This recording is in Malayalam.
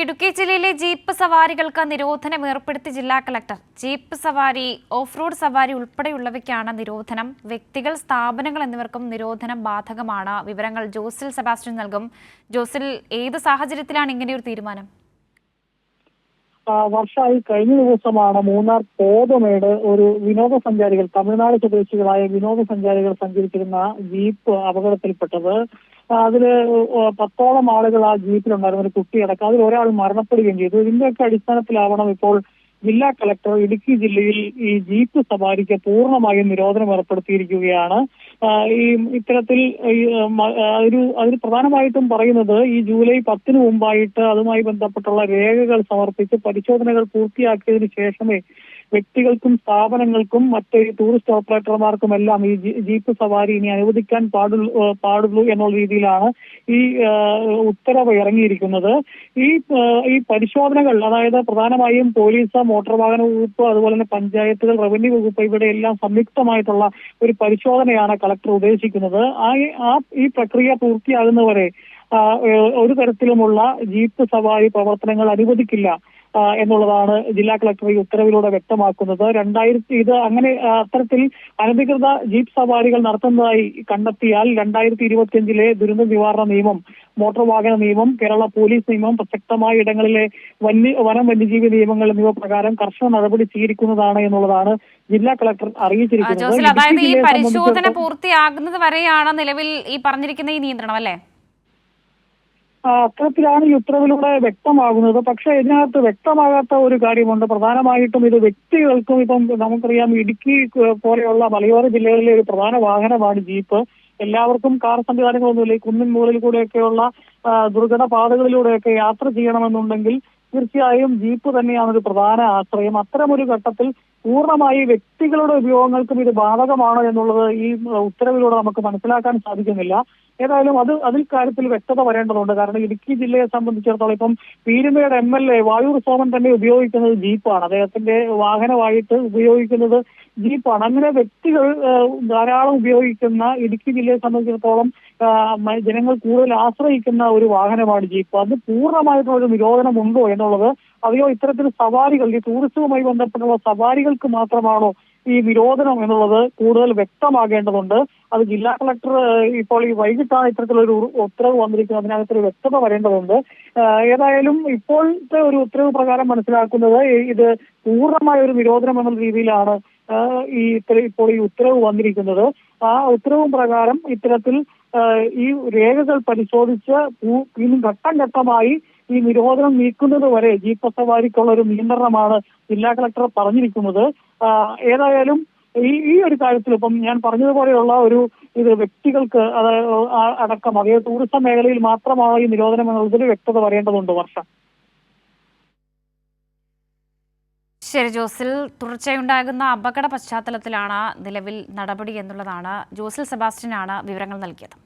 ഇടുക്കി ജില്ലയിലെ ജീപ്പ് സവാരികൾക്ക് നിരോധനം ഏർപ്പെടുത്തി ജില്ലാ കളക്ടർ. ജീപ്പ് സവാരി, ഓഫ് റോഡ് സവാരി ഉൾപ്പെടെയുള്ളവയ്ക്കാണ് നിരോധനം. വ്യക്തികൾ, സ്ഥാപനങ്ങൾ എന്നിവർക്കും നിരോധനം ബാധകമാണ്. വിവരങ്ങൾ ജോസിൽ സെബാസ്റ്റ്യൻ നൽകും. ജോസിൽ, ഏത് സാഹചര്യത്തിലാണ് ഇങ്ങനെയൊരു തീരുമാനം? വർഷമായി കഴിഞ്ഞ ദിവസമാണ് മൂന്നാർ കോതമേട് ഒരു വിനോദസഞ്ചാരികൾ, തമിഴ്നാട് സ്വദേശികളായ വിനോദസഞ്ചാരികൾ സഞ്ചരിച്ചിരുന്ന ജീപ്പ് അപകടത്തിൽപ്പെട്ടത്. അതില് 10ഓളം ആളുകൾ ആ ജീപ്പിലുണ്ടായിരുന്നു, ഒരു കുട്ടിയടക്കം. അതിൽ ഒരാൾ മരണപ്പെടുകയും ചെയ്തു. ഇതിന്റെയൊക്കെ അടിസ്ഥാനത്തിലാവണം ഇപ്പോൾ ജില്ലാ കളക്ടർ ഇടുക്കി ജില്ലയിൽ ഈ ജീപ്പ് സവാരിക്ക് പൂർണ്ണമായും നിരോധനം ഏർപ്പെടുത്തിയിരിക്കുകയാണ്. ഇത്തരത്തിൽ അതിൽ പ്രധാനമായിട്ടും പറയുന്നത് ഈ ജൂലൈ 10 മുമ്പായിട്ട് അതുമായി ബന്ധപ്പെട്ടുള്ള രേഖകൾ സമർപ്പിച്ച് പരിശോധനകൾ പൂർത്തിയാക്കിയതിനു ശേഷമേ വ്യക്തികൾക്കും സ്ഥാപനങ്ങൾക്കും മറ്റ് ടൂറിസ്റ്റ് ഓപ്പറേറ്റർമാർക്കുമെല്ലാം ഈ ജീപ്പ് സവാരി ഇനി അനുവദിക്കാൻ പാടുള്ളൂ എന്നുള്ള രീതിയിലാണ് ഈ ഉത്തരവ് ഇറങ്ങിയിരിക്കുന്നത്. ഈ പരിശോധനകൾ, അതായത് പ്രധാനമായും പോലീസ്, മോട്ടോർ വാഹന വകുപ്പ്, അതുപോലെ തന്നെ പഞ്ചായത്തുകൾ, റവന്യൂ വകുപ്പ്, ഇവിടെയെല്ലാം സംയുക്തമായിട്ടുള്ള ഒരു പരിശോധനയാണ് കളക്ടർ ഉദ്ദേശിക്കുന്നത്. ഈ പ്രക്രിയ പൂർത്തിയാകുന്നവരെ ഒരു തരത്തിലുമുള്ള ജീപ്പ് സവാരി പ്രവർത്തനങ്ങൾ അനുവദിക്കില്ല എന്നുള്ളതാണ് ജില്ലാ കളക്ടർ ഈ ഉത്തരവിലൂടെ വ്യക്തമാക്കുന്നത്. അത്തരത്തിൽ അനധികൃത ജീപ്പ് സവാരികൾ നടത്തുന്നതായി കണ്ടെത്തിയാൽ 2025 ദുരന്ത നിവാരണ നിയമം, മോട്ടോർ വാഹന നിയമം, കേരള പോലീസ് നിയമം, പ്രസക്തമായ ഇടങ്ങളിലെ വന്യജീവി നിയമങ്ങൾ എന്നിവ പ്രകാരം കർശന നടപടി സ്വീകരിക്കുന്നതാണ് എന്നുള്ളതാണ് ജില്ലാ കളക്ടർ അറിയിച്ചിരിക്കുന്നത്. അതായത് ഈ പരിശോധന പൂർത്തിയാകുന്നത് വരെയാണ് നിലവിൽ ഈ പറഞ്ഞിരിക്കുന്ന ഈ നിയന്ത്രണം, അല്ലേ? അത്തരത്തിലാണ് ഈ ഉത്തരവിലൂടെ വ്യക്തമാകുന്നത്. പക്ഷെ ഇതിനകത്ത് വ്യക്തമാകാത്ത ഒരു കാര്യമുണ്ട്. പ്രധാനമായിട്ടും ഇത് വ്യക്തികൾക്കും, ഇപ്പം നമുക്കറിയാം ഇടുക്കി പോലെയുള്ള മലയോര ജില്ലകളിലെ ഒരു പ്രധാന വാഹനമാണ് ജീപ്പ്. എല്ലാവർക്കും കാർ സംവിധാനങ്ങളൊന്നുമില്ല. ഈ കുന്നിൻ മുകളിൽ കൂടെയൊക്കെയുള്ള ദുർഘട പാതകളിലൂടെയൊക്കെ യാത്ര ചെയ്യണമെന്നുണ്ടെങ്കിൽ തീർച്ചയായും ജീപ്പ് തന്നെയാണ് ഒരു പ്രധാന ആശ്രയം. അത്തരമൊരു ഘട്ടത്തിൽ പൂർണ്ണമായി വ്യക്തികളുടെ ഉപയോഗങ്ങൾക്കും ഇത് ബാധകമാണോ എന്നുള്ളത് ഈ ഉത്തരവിലൂടെ നമുക്ക് മനസ്സിലാക്കാൻ സാധിക്കുന്നില്ല. ഏതായാലും അതിൽ കാര്യത്തിൽ വ്യക്തത വരേണ്ടതുണ്ട്. കാരണം ഇടുക്കി ജില്ലയെ സംബന്ധിച്ചിടത്തോളം ഇപ്പം പീരുമേട് MLA വായൂർ സോമൻ തന്നെ ഉപയോഗിക്കുന്നത് ജീപ്പാണ്. അദ്ദേഹത്തിന്റെ വാഹനമായിട്ട് ഉപയോഗിക്കുന്നത് ജീപ്പാണ്. അങ്ങനെ വ്യക്തികൾ ധാരാളം ഉപയോഗിക്കുന്ന ഇടുക്കി ജില്ലയെ സംബന്ധിച്ചിടത്തോളം ജനങ്ങൾ കൂടുതൽ ആശ്രയിക്കുന്ന ഒരു വാഹനമാണ് ജീപ്പ്. അത് പൂർണ്ണമായിട്ടുള്ള ഒരു നിരോധനം ഉണ്ടോ എന്നുള്ളത്, അതെയോ ഇത്തരത്തിൽ സവാരികൾ, ഈ ടൂറിസവുമായി ബന്ധപ്പെട്ടുള്ള സവാരികൾക്ക് മാത്രമാണോ ഈ നിരോധനം എന്നുള്ളത് കൂടുതൽ വ്യക്തമാകേണ്ടതുണ്ട്. അത് ജില്ലാ കളക്ടർ ഇപ്പോൾ ഈ വൈകിട്ടാണ് ഇത്തരത്തിലൊരു ഉത്തരവ് വന്നിരിക്കുന്നത്. അതിനകത്തൊരു വ്യക്തത വരേണ്ടതുണ്ട്. ഏതായാലും ഇപ്പോഴത്തെ ഒരു ഉത്തരവ് പ്രകാരം മനസ്സിലാക്കുന്നത് ഇത് പൂർണ്ണമായ ഒരു നിരോധനം എന്ന രീതിയിലാണ് ഇപ്പോൾ ഈ ഉത്തരവ് വന്നിരിക്കുന്നത്. ആ ഉത്തരവും പ്രകാരം ഇത്തരത്തിൽ ഈ രേഖകൾ പരിശോധിച്ച് ഇനി ഘട്ടം ഘട്ടമായി ഈ നിരോധനം നീക്കുന്നത് വരെ ജീപ്പ് സവാരിക്കുള്ള ഒരു നിയന്ത്രണമാണ് ജില്ലാ കളക്ടർ പറഞ്ഞിരിക്കുന്നത്. ഏതായാലും ഈ ഒരു കാര്യത്തിൽ ഇപ്പം ഞാൻ പറഞ്ഞതുപോലെയുള്ള ഇത് വ്യക്തികൾക്ക് അടക്കം, അതേ ടൂറിസം മേഖലയിൽ മാത്രമാണ് ഈ നിരോധനം എന്നുള്ളതിൽ വ്യക്തത വരേണ്ടതുണ്ട്. വർഷം ശരി ജോസിൽ, തുടർച്ചയുണ്ടാകുന്ന അപകട പശ്ചാത്തലത്തിലാണ് നിലവിൽ നടപടി എന്നുള്ളതാണ്. ജോസിൽ സെബാസ്റ്റ്യനാണ് വിവരങ്ങൾ നൽകിയത്.